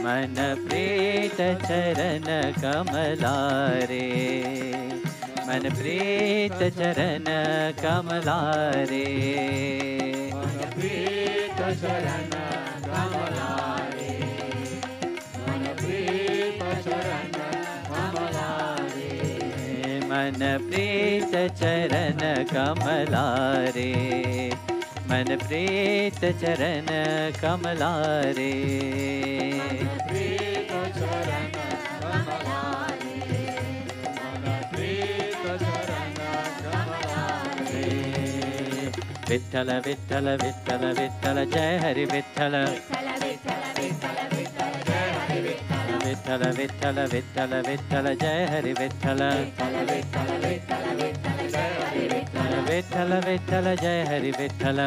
मन प्रीत चरण कमलारे मन प्रीत चरण कमलारे मन प्रीत चरण कमलारे मन प्रीत चरण कमलारे मन प्रीत चरण कमलारे मन प्रीत चरण कमलारे प्रीत चरण कमलारे मन प्रीत चरण कमलारे विठ्ठल विठ्ठल विठ्ठल विठ्ठल जय हरि विठ्ठल विठ्ठल विठ्ठल विठ्ठल विठ्ठल जय हरि विठ्ठल विठ्ठल विठ्ठल जय हरि विठ्ठल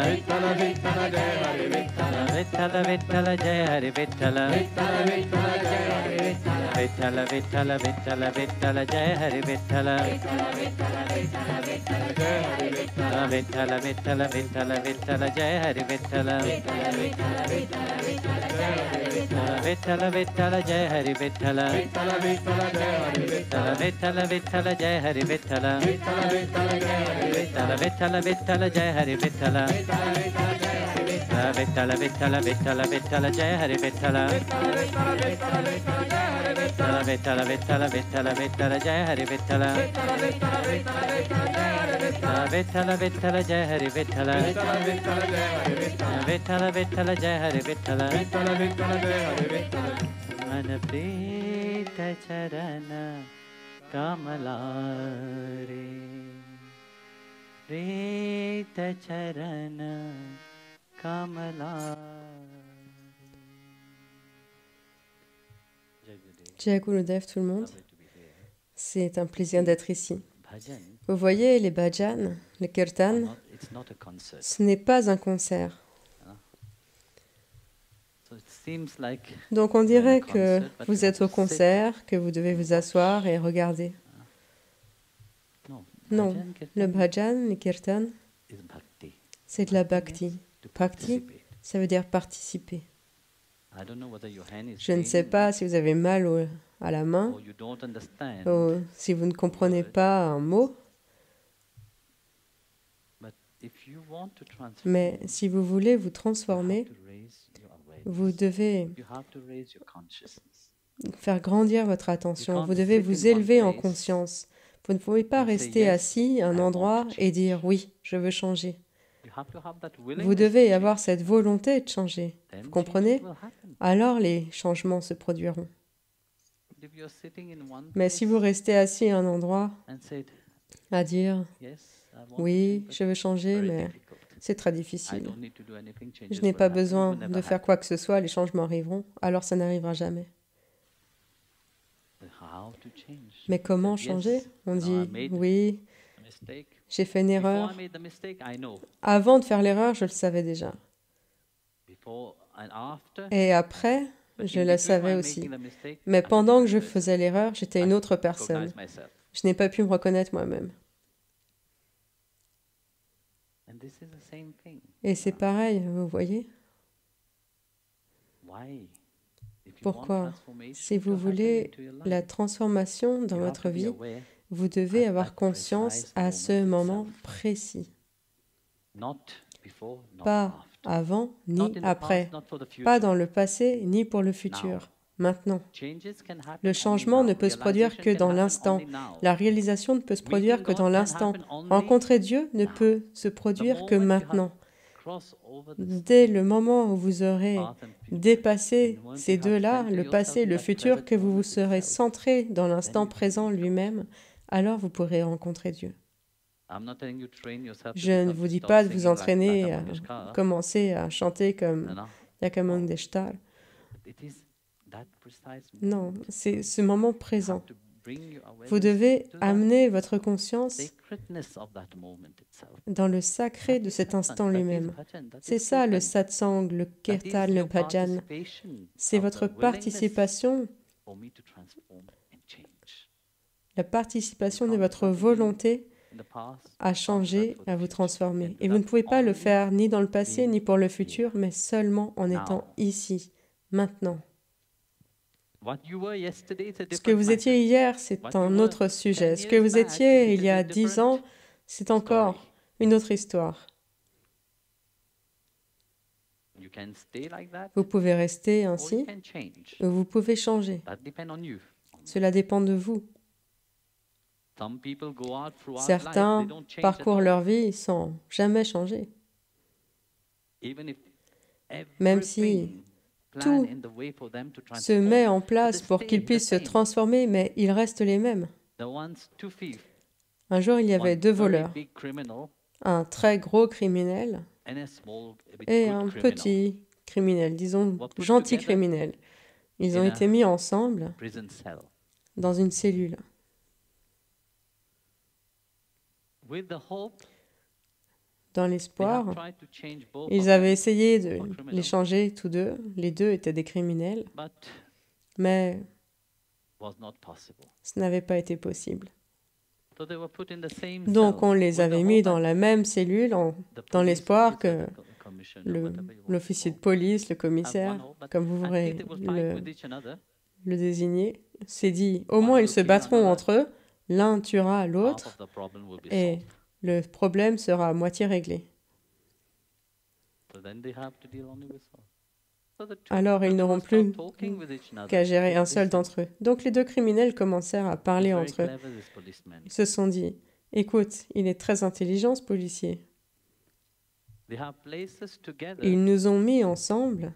विठ्ठल विठ्ठल जय हरि विठ्ठल विठ्ठल विठ्ठल विठ्ठल विठ्ठल जय हरि विठ्ठल विठ्ठल विठ्ठल विठ्ठल विठ्ठल जय हरि विठ्ठल विठ्ठल विठ्ठल जय हरि विठ्ठल विठ्ठल विठ्ठल जय हरि विठ्ठल विठ्ठल विठ्ठल जय हरि विठ्ठल विठ्ठल विठ्ठल विठ्ठल विठ्ठल जय हरि विठ्ठल विठ्ठल विठ्ठल विठ्ठल विठ्ठल जय हरि विठ्ठल विठ्ठल विठ्ठल जय हरि विठ्ठल विठ्ठल विठ्ठल जय हरि विठ्ठल मन प्रीत चरण कमलारे प्रीत चरण Jai Gurudev, tout le monde. C'est un plaisir d'être ici. Vous voyez, les bhajans, les kirtans, ce n'est pas un concert. Donc on dirait que vous êtes au concert, que vous devez vous asseoir et regarder. Non, le bhajan, le kirtan, c'est de la bhakti. Bhakti, ça veut dire participer. Je ne sais pas si vous avez mal à la main, ou si vous ne comprenez pas un mot, mais si vous voulez vous transformer, vous devez faire grandir votre attention, vous devez vous élever en conscience. Vous ne pouvez pas rester assis à un endroit et dire « oui, je veux changer ». Vous devez avoir cette volonté de changer. Vous comprenez? Alors les changements se produiront. Mais si vous restez assis à un endroit à dire « oui, je veux changer », mais c'est très difficile. Je n'ai pas besoin de faire quoi que ce soit, les changements arriveront, alors ça n'arrivera jamais. Mais comment changer? On dit « oui, j'ai fait une erreur. » Avant de faire l'erreur, je le savais déjà. Et après, je le savais aussi. Mais pendant que je faisais l'erreur, j'étais une autre personne. Je n'ai pas pu me reconnaître moi-même. Et c'est pareil, vous voyez? Pourquoi? Si vous voulez la transformation dans votre vie, vous devez avoir conscience à ce moment précis. Pas avant ni après, pas dans le passé ni pour le futur, maintenant. Le changement ne peut se produire que dans l'instant. La réalisation ne peut se produire que dans l'instant. Rencontrer Dieu ne peut se produire que maintenant. Dès le moment où vous aurez dépassé ces deux-là, le passé et le futur, que vous vous serez centré dans l'instant présent lui-même, alors vous pourrez rencontrer Dieu. Je ne vous dis pas de vous entraîner à commencer à chanter comme Yakamangdeshtar. Non, c'est ce moment présent. Vous devez amener votre conscience dans le sacré de cet instant lui-même. C'est ça le satsang, le kirtan, le bhajan. C'est votre participation, la participation de votre volonté à changer, à vous transformer. Et vous ne pouvez pas le faire ni dans le passé, ni pour le futur, mais seulement en étant ici, maintenant. Ce que vous étiez hier, c'est un autre sujet. Ce que vous étiez il y a 10 ans, c'est encore une autre histoire. Vous pouvez rester ainsi, ou vous pouvez changer. Cela dépend de vous. Certains parcourent leur vie sans jamais changer. Même si tout se met en place pour qu'ils puissent se transformer, mais ils restent les mêmes. Un jour, il y avait 2 voleurs, un très gros criminel et un petit criminel, disons gentil criminel. Ils ont été mis ensemble dans une cellule. Dans l'espoir, ils avaient essayé de les changer tous deux. Les deux étaient des criminels, mais ce n'avait pas été possible. Donc on les avait mis dans la même cellule dans l'espoir que l'officier de police, le commissaire, comme vous voudrez le désigner, s'est dit au moins ils se battront entre eux, l'un tuera l'autre et le problème sera à moitié réglé. Alors ils n'auront plus qu'à gérer un seul d'entre eux. Donc les 2 criminels commencèrent à parler entre eux. Ils se sont dit, écoute, il est très intelligent ce policier. Ils nous ont mis ensemble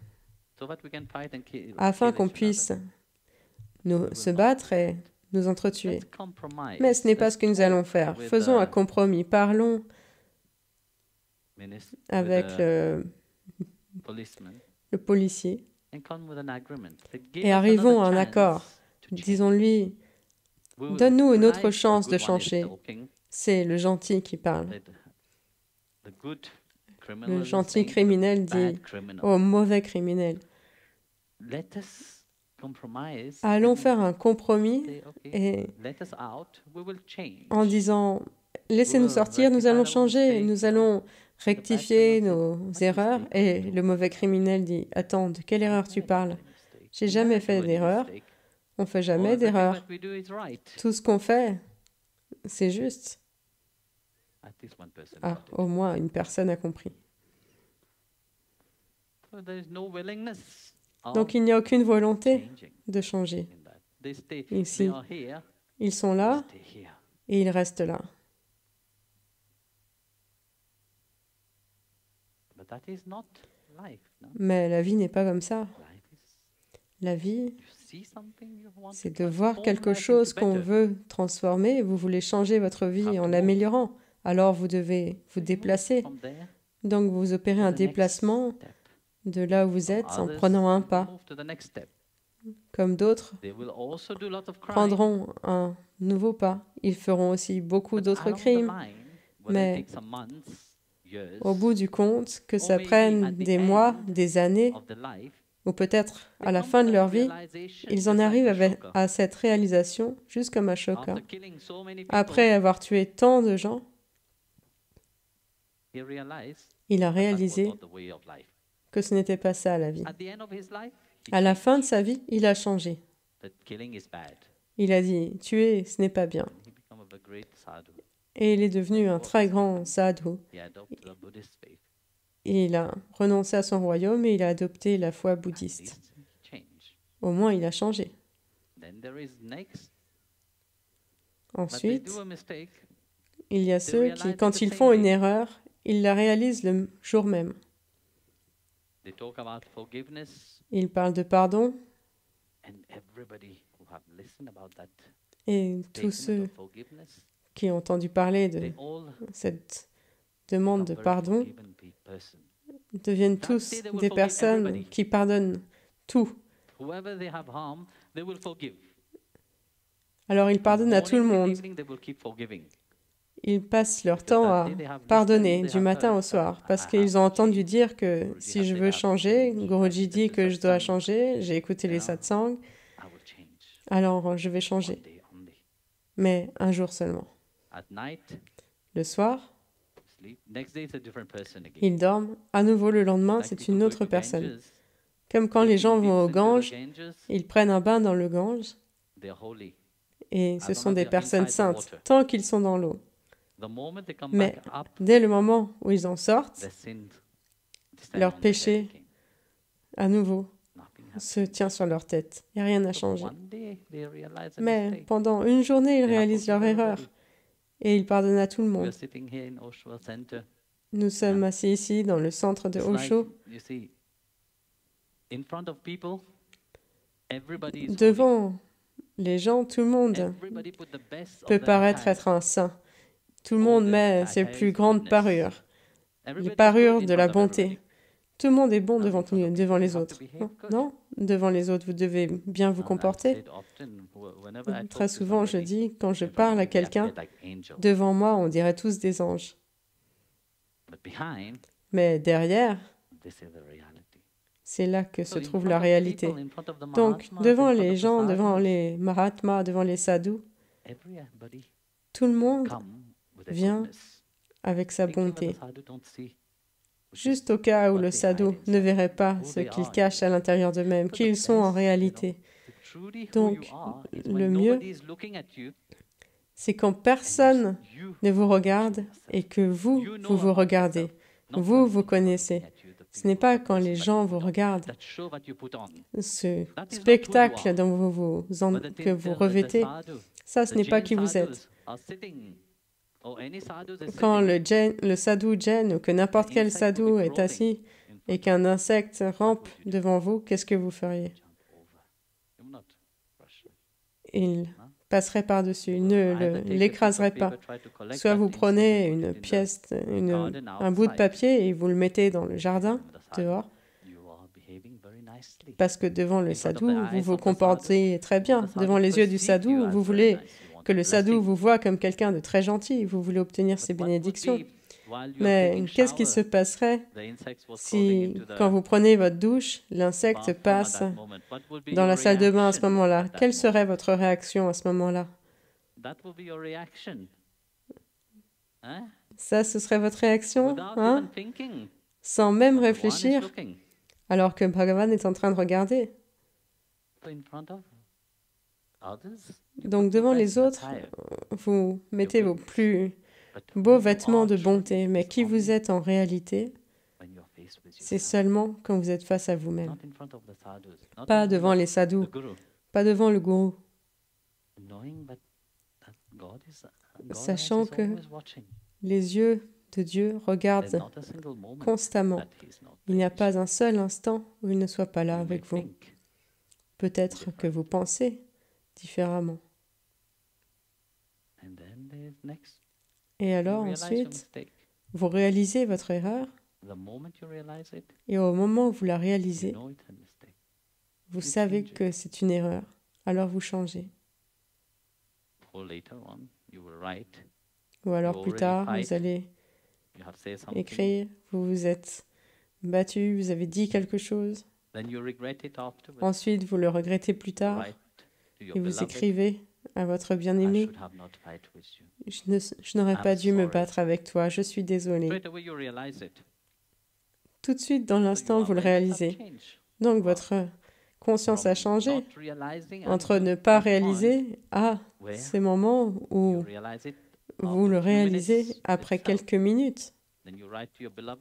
afin qu'on puisse se battre et nous entretuer. Mais ce n'est pas ce que nous allons faire. Faisons un compromis. Parlons avec le policier et arrivons à un accord. Disons-lui, donne-nous une autre chance de changer. C'est le gentil qui parle. Le gentil criminel dit au mauvais criminel, allons faire un compromis et en disant, laissez-nous sortir, nous allons changer, nous allons rectifier nos erreurs. Et le mauvais criminel dit, attends, de quelle erreur tu parles? J'ai jamais fait d'erreur. On fait jamais d'erreur. Tout ce qu'on fait, c'est juste. Ah, au moins une personne a compris. Donc il n'y a aucune volonté de changer. Ici, ils sont là et ils restent là. Mais la vie n'est pas comme ça. La vie, c'est de voir quelque chose qu'on veut transformer. Vous voulez changer votre vie en l'améliorant. Alors vous devez vous déplacer. Donc vous opérez un déplacement de là où vous êtes en prenant un pas. Comme d'autres prendront un nouveau pas. Ils feront aussi beaucoup d'autres crimes. Mais au bout du compte, que ça prenne des mois, des années, ou peut-être à la fin de leur vie, ils en arrivent à cette réalisation, juste comme Ashoka. Après avoir tué tant de gens, il a réalisé que ce n'était pas ça la vie. À la fin de sa vie, il a changé. Il a dit, tuer, ce n'est pas bien. Et il est devenu un très grand sadhu. Et il a renoncé à son royaume et il a adopté la foi bouddhiste. Au moins, il a changé. Ensuite, il y a ceux qui, quand ils font une erreur, ils la réalisent le jour même. Ils parlent de pardon. Et tous ceux qui ont entendu parler de cette demande de pardon deviennent tous des personnes qui pardonnent tout. Alors ils pardonnent à tout le monde. Ils passent leur temps à pardonner du matin au soir parce qu'ils ont entendu dire que si je veux changer, Guruji dit que je dois changer, j'ai écouté les satsangs, alors je vais changer. Mais un jour seulement. Le soir, ils dorment. À nouveau le lendemain, c'est une autre personne. Comme quand les gens vont au Dips into the Gange, Ganges, ils prennent un bain dans le Gange they're holy. et ce As long sont as des they're personnes inside the saintes, water. tant qu'ils sont dans l'eau. The moment they come Mais back up, dès le moment où ils en sortent, their sins stand leur on their head péché again. à nouveau Nothing happens. se tient sur leur tête et rien n'a So changé. one day they realize a Mais mistake. pendant une journée, ils They have réalisent leur forgiven erreur everybody. et ils pardonnent à tout le We are monde. sitting here in Oshawa Center. Nous sommes assis ici dans le centre de It's like, Osho. you see, in front of people, everybody is holy. Devant les gens, tout le monde Everybody put the best of peut their paraître hand. être un saint. Tout le All monde the met ses highest plus grandes goodness. parures, les Everybody is parures good in de la front of bonté. everybody. Tout le monde est bon Now, devant, in front of devant people, les you have to autres. behave Non, good. non, devant les autres, vous devez bien vous And I've comporter. said often, whenever I Très talk to souvent, je somebody, dis, quand je in front parle of à me, they quelqu'un, appear like angels. devant moi, on dirait tous des anges. But behind, Mais derrière, this is the reality. c'est là que So se in trouve front la of réalité. people, in front of the Donc, Mahatmas, devant in front les of the gens, devant sadhus, les Mahatmas, devant les sadhus, everybody tout le monde come with their vient goodness. avec sa Thinking that bonté. the sadhu don't see, which is Juste au cas où what le they sadhu hide ne inside, verrait pas who ce they qu'ils are cachent à inside. l'intérieur d'eux-mêmes, But the qui ils sont en best, réalité. truly who Donc, you are is le when mieux, nobody is looking at you c'est quand and personne you ne vous regarde see yourself. et que vous, You know vous vous about regardez. yourself, not Vous, when vous people are connaissez. looking at you, the Ce n'est people, pas the quand les person that gens you vous put on, regardent, that show that you put on. ce That is not who you spectacle are. dont But the que vous the revêtez, sadhu, ça, ce the n'est pas Jain qui vous êtes. sadhus are sitting, or any sadhus is Quand sitting, le sadhu Jain ou que n'importe quel insect would sadhu be est crawling assis in front et of qu'un you. insecte rampe would you do? devant vous, qu'est-ce que vous feriez? Jump over. You will not rush. Il passerait par-dessus, You ne will either take a piece of l'écraserait pas. paper, try to collect Soit that vous insect prenez and put une it in the pièce, garden un bout de outside. papier et vous le mettez dans le jardin, And the sadhu, dehors, you are behaving very nicely. parce que devant le In front of sadhu, the vous eyes vous of the comportez très sadhu, bien. the sadhu Devant les yeux du perceive you sadhu, as vous very voulez nice. You want que a le sadhu blessing. vous voit comme quelqu'un de très gentil, vous voulez obtenir ses But what would bénédictions. be while you are Mais taking qu'est-ce qui se shower, passerait the insects was crawling si, into the quand vous prenez votre douche, l'insecte bathroom at passe that moment? What would be dans your la salle de bain à ce reaction moment-là? at that Quelle serait moment? votre réaction à ce moment-là? That would be your reaction. Hein? Ça, ce serait votre réaction, Without hein? even thinking. Sans même Bhagavan is réfléchir, looking. alors que Bhagavan est en train de regarder. So in front of others, Donc devant les autres, vous mettez vos plus beaux vêtements de bonté, mais qui vous êtes en réalité, c'est seulement quand vous êtes face à vous-même. Pas devant les sadhus, pas devant le gourou, sachant que les yeux de Dieu regardent constamment. Il n'y a pas un seul instant où il ne soit pas là avec vous. Peut-être que vous pensez différemment. Et alors ensuite, vous réalisez votre erreur, et au moment où vous la réalisez, vous savez que c'est une erreur, alors vous changez. Ou alors plus tard, vous allez écrire, vous vous êtes battu, vous avez dit quelque chose. Ensuite, vous le regrettez plus tard et vous écrivez à votre bien-aimé, je n'aurais pas dû me battre avec toi, je suis désolé. Tout de suite, dans l'instant, vous le réalisez. Donc, votre conscience a changé entre ne pas réaliser à ces moments où vous le réalisez après quelques minutes.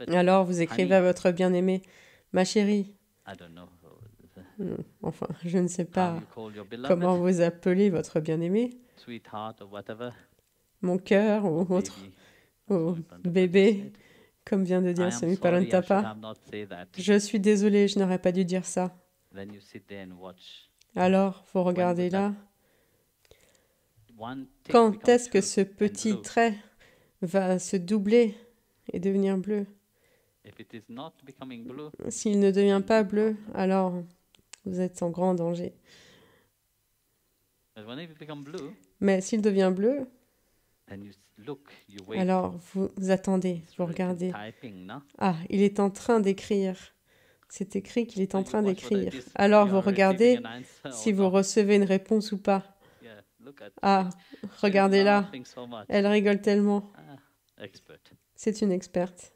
Alors, vous écrivez à votre bien-aimé, ma chérie. Enfin, je ne sais pas comment vous appelez votre bien-aimé, mon cœur ou autre, ou bébé, comme vient de dire Swami Parantapa. Je suis désolé, je n'aurais pas dû dire ça. Alors, vous regardez là. Quand est-ce que ce petit trait va se doubler et devenir bleu? S'il ne devient pas bleu, alors vous êtes en grand danger. Mais s'il devient bleu, alors vous attendez, vous regardez. Ah, il est en train d'écrire. C'est écrit qu'il est en train d'écrire. Alors vous regardez si vous recevez une réponse ou pas. Ah, regardez là. Elle rigole tellement. C'est une experte.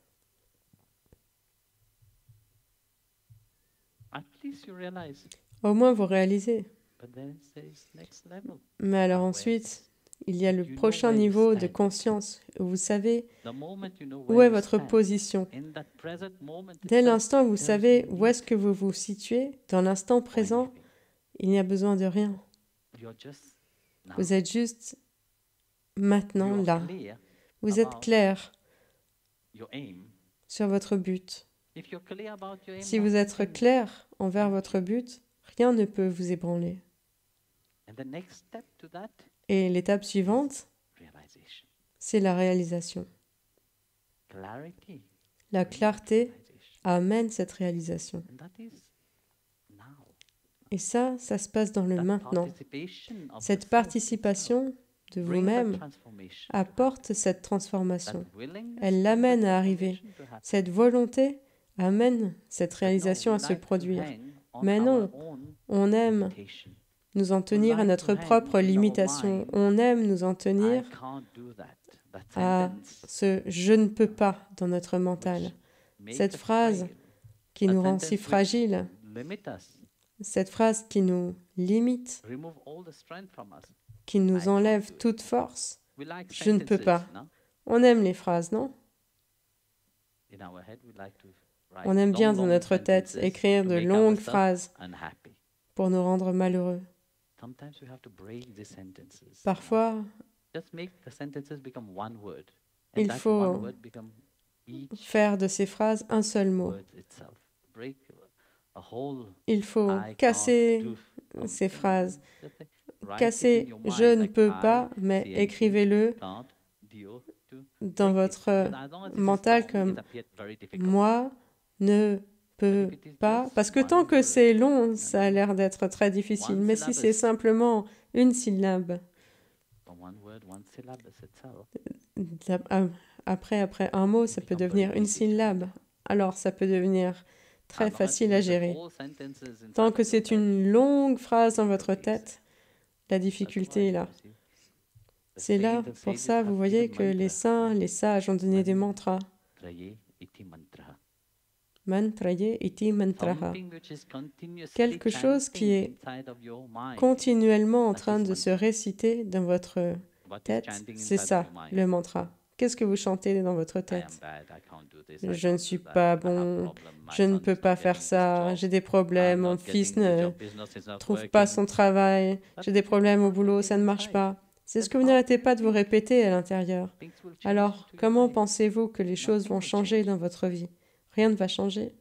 least you realize. Au moins vous réalisez. But then there's next level. Mais alors ensuite, il y a le prochain niveau de conscience. Vous savez The moment you know où where est you votre stand, position. in that present moment Dès itself, l'instant où vous there's savez no où est-ce need que vous vous situez, dans l'instant for présent, anything. il n'y a besoin de rien. You're just now. Vous êtes juste You maintenant are là. clear Vous êtes about clair your aim. sur votre but. If you're clear about your aim, Si vous êtes nothing. clair envers votre but, rien ne peut vous ébranler. And the next step to that Et l'étape suivante, realization. c'est la réalisation. Clarity. La clarté Realization. amène cette réalisation. And that is now. Et ça se passe dans le That maintenant. participation of Cette the self participation de brings that vous-même transformation. apporte cette transformation. That willingness Elle for l'amène that à arriver. transformation to happen. Cette volonté amène cette réalisation à se produire. Mais non, on aime nous en tenir à notre propre limitation. On aime nous en tenir à ce « je ne peux pas » dans notre mental. Cette phrase qui nous rend si fragiles, cette phrase qui nous limite, qui nous enlève toute force. Je ne peux pas. On aime les phrases, non? On aime bien dans notre tête écrire de longues phrases pour nous rendre malheureux. Parfois, il faut faire de ces phrases un seul mot. Il faut casser ces phrases. Casser « je ne peux pas », mais écrivez-le dans votre mental comme « moi ne peux pas ». Parce que tant que c'est long, ça a l'air d'être très difficile. Mais si c'est simplement une syllabe, après un mot, ça peut devenir une syllabe. Alors, ça peut devenir très facile à gérer. Tant que c'est une longue phrase dans votre tête, la difficulté est là. C'est là, pour ça, vous voyez que les saints, les sages ont donné des mantras. Mantraye iti mantraha. Quelque chose qui est continuellement en train de se réciter dans votre tête, c'est ça, le mantra. Qu'est-ce que vous chantez dans votre tête? Je ne suis pas bon, je ne peux pas faire ça, j'ai des problèmes, mon fils ne trouve pas son travail, j'ai des problèmes au boulot, ça ne marche pas. C'est ce que vous n'arrêtez pas de vous répéter à l'intérieur. Alors, comment pensez-vous que les choses vont changer dans votre vie? Rien ne va changer.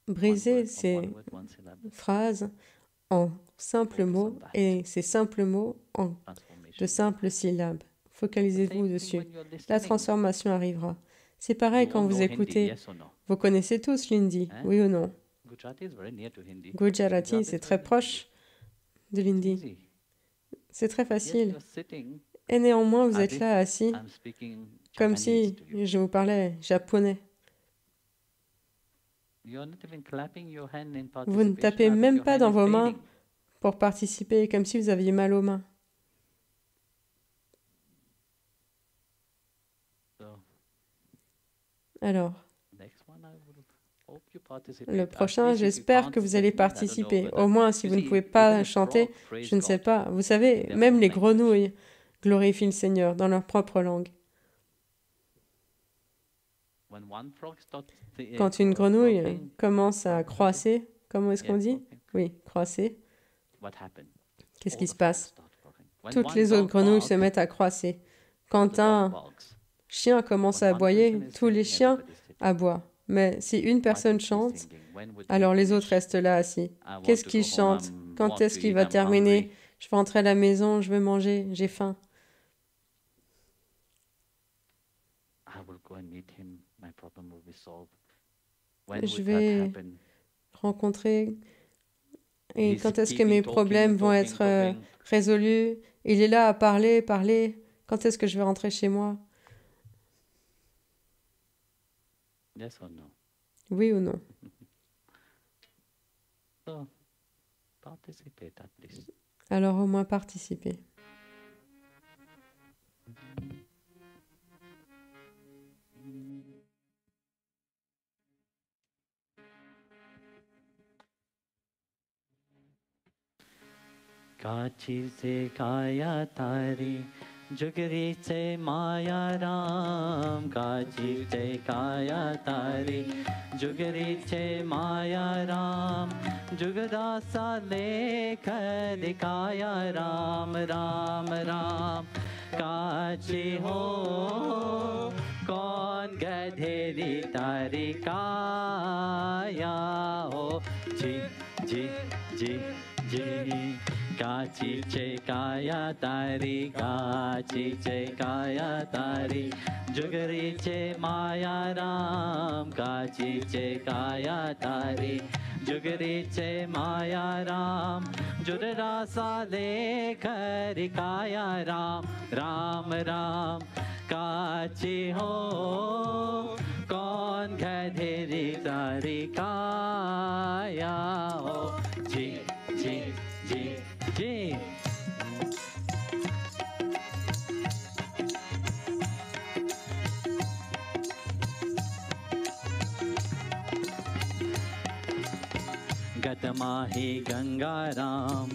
Brisez ces phrases en simples mots et ces simples mots en de simples syllabes. Focalisez-vous dessus. La transformation arrivera. C'est pareil quand vous écoutez. Vous connaissez tous l'hindi, oui ou non? Gujarati, c'est très proche de l'hindi. C'est très facile. Et néanmoins, vous êtes là assis, comme si je vous parlais japonais. Vous ne tapez même pas dans vos mains pour participer, comme si vous aviez mal aux mains. Alors, le prochain, j'espère que vous allez participer. Au moins, si vous ne pouvez pas chanter, je ne sais pas. Vous savez, même les grenouilles glorifient le Seigneur dans leur propre langue. Quand une grenouille commence à croasser, comment est-ce qu'on dit? Oui, croasser. Qu'est-ce qui se passe? Toutes les autres grenouilles se mettent à croasser. Quand un chien commence à aboyer, tous les chiens aboient. Mais si une personne chante, alors les autres restent là assis. Qu'est-ce qu'il chante? Quand est-ce qu'il va terminer? Je veux rentrer à la maison, je veux manger, j'ai faim. Je vais rencontrer. Et quand est-ce que mes problèmes vont être résolus? Il est là à parler, parler. Quand est-ce que je vais rentrer chez moi? Oui ou non? Alors au moins participer. काची से काया तारी जुगरी से माया राम काची से काया तारी जुगरी से माया राम जुगरा सा लेकर दिखाया राम राम राम काची हो कौन गधेरी तारी काया हो जी जी जी जी काची चे काया तारी काची चे काया तारी जुगरी चे माया राम काची चे काया तारी जुगरी चे माया राम जुगरा सा लेकर काया राम राम राम काची हो कौन गधेरी तारी काया हो जी जी जी जी गतमाही गंगा राम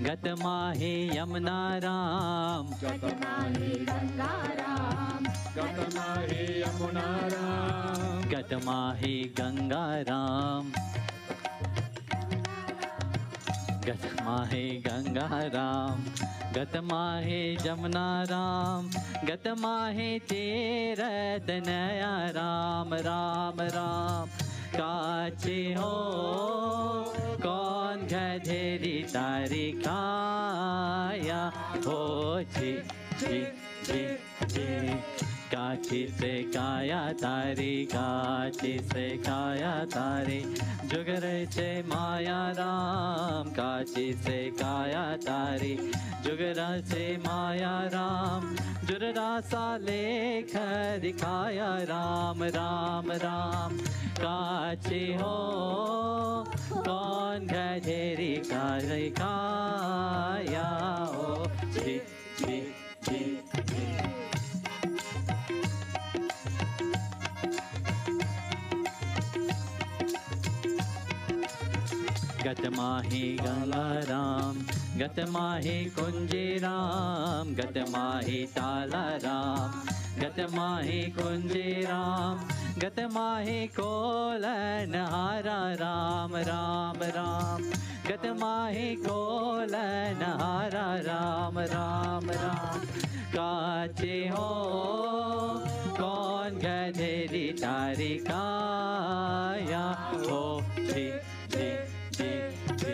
गतमाही यमुना राम गतमाही गंगा राम गतमाही यमुना राम गतमाही गंगा राम गतमाही गंगा राम गतमाही जमुना राम गतमाही तीरथ नया राम राम राम काची हो कौन गधेरी तारी काया हो जी जी जी जी काची से काया तारी काची से काया तारी जुगर से माया राम काची से काया तारी जुगरा से माया राम जुगरा सा लेकर दिखाया राम राम राम काची हो कौन गधेरी तारी काया हो जी जी जी जी गतमाही गंगा राम गतमाही कुंजी राम गतमाही ताला राम गतमाही कुंजी राम गतमाही कोलन हारा राम राम राम गतमाही कोलन हारा राम राम राम काची हो कौन गधेरी तारी काया हो जी जी जी जी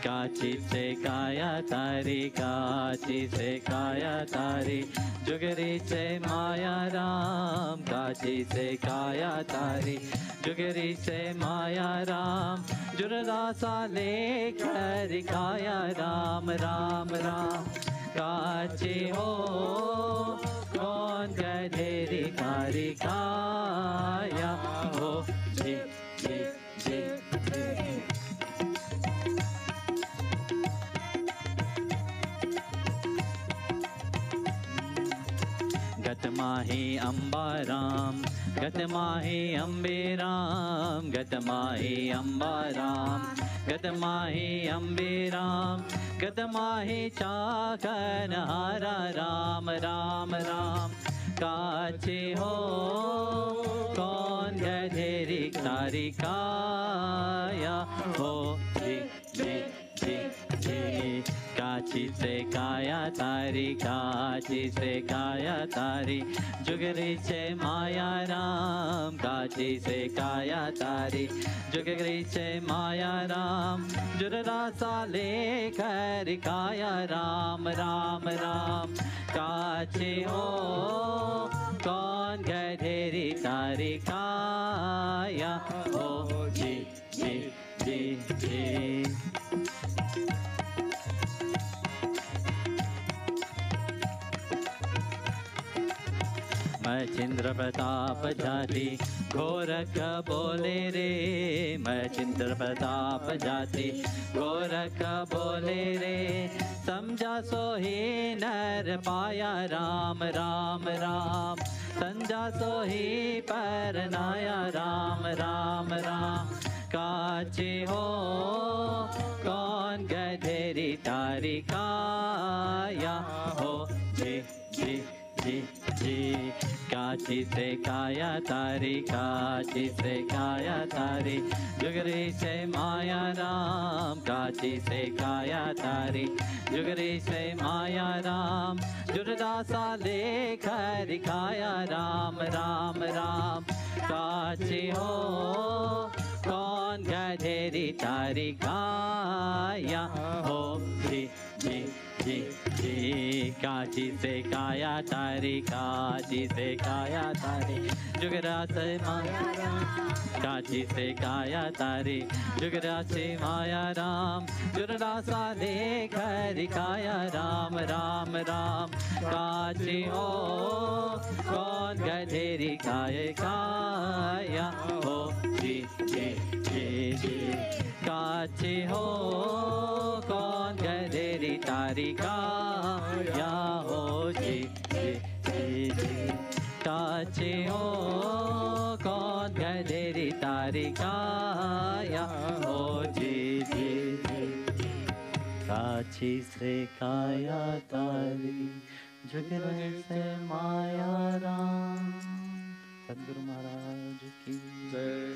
काची से काया तारी काची से काया तारी जुगरी से माया राम काची से काया तारी जुगरी से माया राम जुगरा सा लेकर काया राम राम राम काची हो कौन गधेरी तारी काया हो जी जी जी जी गतमाही अम्बा राम गतमाही अम्बे राम गतमाही अम्बा राम गतमाही अम्बे राम गतमाही चाकन हारा राम राम राम काची हो कौन गधेरी तारी काया हो जी जी जी जी काची से काया तारी काची से काया तारी जुगरी से माया राम काची से काया तारी जुगरी से माया राम जुगरा सा लेकर काया राम राम राम काची हो कौन गधेरी तारी काया हो जी जी जी जी मचिंद्र प्रताप जाति गोरख बोले रे मचिंद्र प्रताप जाति गोरख बोले रे समझा सो ही नर पाया राम राम राम समझा सो ही पर नाया राम राम राम काची हो कौन गधेरी तारी तारी काया हो जी जी जी जी काची से काया तारी काची से काया तारी जुगरी से माया राम काची से काया तारी जुगरी से माया राम जुरदासा लेकर दिखाया राम राम राम काची हो कौन गधेरी तारी काया हो जी जी जी जी काची से काया तारी काची से काया तारी जुगरा से माया राम काची से काया तारी जुगरा से माया राम जुगरा सा लेकर दिखाया राम राम राम काची हो कौन गधेरी काये काया हो जी जी जी जी काची हो कौन गधेरी तारी काया हो जी जी जी जी काची हो कौन गधेरी तारी काया हो जी जी जी काची से काया तारी जुगरे से माया राम सद्गुरु महाराज की जय।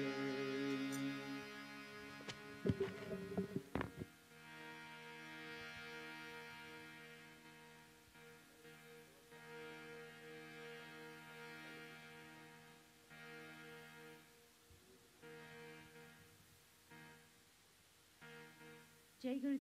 जय गुरु